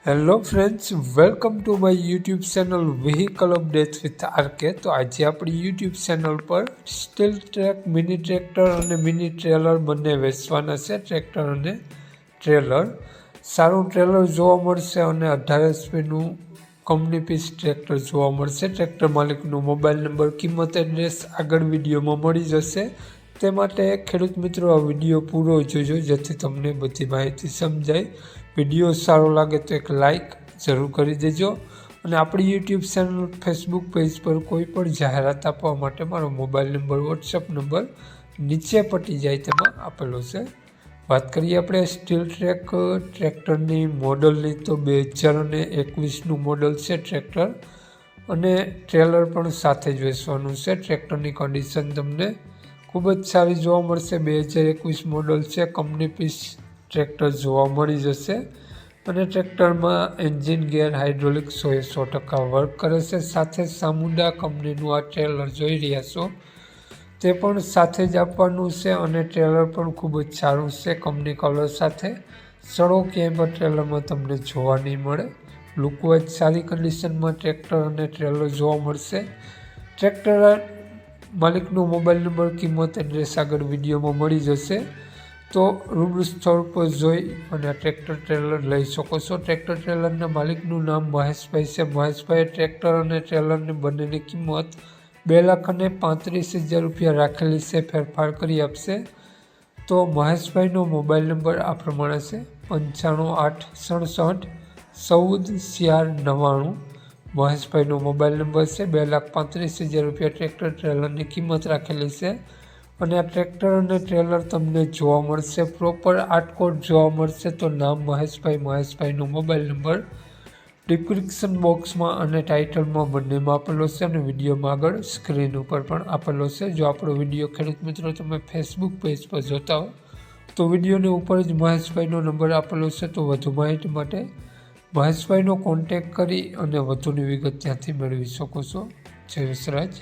Hello friends, welcome to my YouTube channel vehicle updates with RK. તો આજે આપણી YouTube channel પર steel track mini tractor અને mini trailer બંને વેચવાના છે। ટ્રેક્ટર અને ટ્રેલર, સારું ટ્રેલર જોવા મળશે અને 18 HPનું કંપની પીસ ટ્રેક્ટર જોવા મળશે। ટ્રેક્ટર માલિકનો મોબાઈલ નંબર, કિંમત, એડ્રેસ આગળ વિડીયોમાં મળી જશે। તે માટે ખેડૂત મિત્રો આ વિડીયો પૂરો જોજો જેથી તમને બધી માહિતી સમજાય। વિડીયો સારો લાગે તો એક લાઇક જરૂર કરી દેજો અને આપણી યુટ્યુબ ચેનલ, ફેસબુક પેજ પર કોઈ પણ જાહેરાત આપવા માટે મારો મોબાઈલ નંબર, વોટ્સઅપ નંબર નીચે પટી જાય તેમાં આપેલો છે। વાત કરીએ આપણે સ્ટીલ ટ્રેક ટ્રેક્ટરની મોડલની તો 2021નું મોડલ છે ટ્રેક્ટર, અને ટ્રેલર પણ સાથે જ વેચવાનું છે। ટ્રેક્ટરની કન્ડિશન તમને ખૂબ જ સારી જોવા મળશે। 2021 મોડલ છે, કંપની પીસ ટ્રેક્ટર જોવા મળી જશે અને ટ્રેક્ટરમાં એન્જિન, ગેર, હાઇડ્રોલિક 100% વર્ક કરે છે। સાથે સામુંડા કંપનીનું આ ટ્રેલર જોઈ રહ્યા છો તે પણ સાથે જ આપવાનું છે અને ટ્રેલર પણ ખૂબ જ સારું છે કંપની કલર સાથે। સડો ક્યાંય પણ ટ્રેલરમાં તમને જોવા નહીં મળે। લુકવાઇઝ સારી કન્ડિશનમાં ટ્રેક્ટર અને ટ્રેલર જોવા મળશે। ટ્રેક્ટર માલિકનો મોબાઈલ નંબર, કિંમત, એડ્રેસ આગળ વિડીયોમાં મળી જશે, તો રૂબરૂ સ્થળ પર જોઈ અને ટ્રેક્ટર ટ્રેલર લઈ શકો છો। ટ્રેક્ટર ટ્રેલરના માલિકનું નામ મહેશભાઈ છે। મહેશભાઈએ ટ્રેક્ટર અને ટ્રેલરની બંનેની કિંમત 2,35,000 રૂપિયા રાખેલી છે, ફેરફાર કરી આપશે। તો મહેશભાઈનો મોબાઈલ નંબર આ પ્રમાણે છે: 95 867 14 499। મહેશભાઈનો મોબાઈલ નંબર છે। 2,35,000 રૂપિયા ટ્રેક્ટર ટ્રેલરની કિંમત રાખેલી છે અને આ ટ્રેક્ટર અને ટ્રેલર તમને જોવા મળશે, પ્રોપર આટકોટ જોવા મળશે। તો નામ મહેશભાઈનો મોબાઈલ નંબર ડિસ્ક્રિપ્શન બોક્સમાં અને ટાઇટલમાં બંનેમાં આપેલો છે અને વિડીયોમાં આગળ સ્ક્રીન ઉપર પણ આપેલો છે। જો આપણો વિડીયો ખેડૂત મિત્રો તમે ફેસબુક પેજ પર જોતા હો તો વિડીયોની ઉપર જ મહેશભાઈનો નંબર આપેલો છે, તો વધુ માહિતી માટે મહેશભાઈનો કોન્ટેક્ટ કરી અને વધુની વિગત ત્યાંથી મેળવી શકો છો। જય વિસરાજ।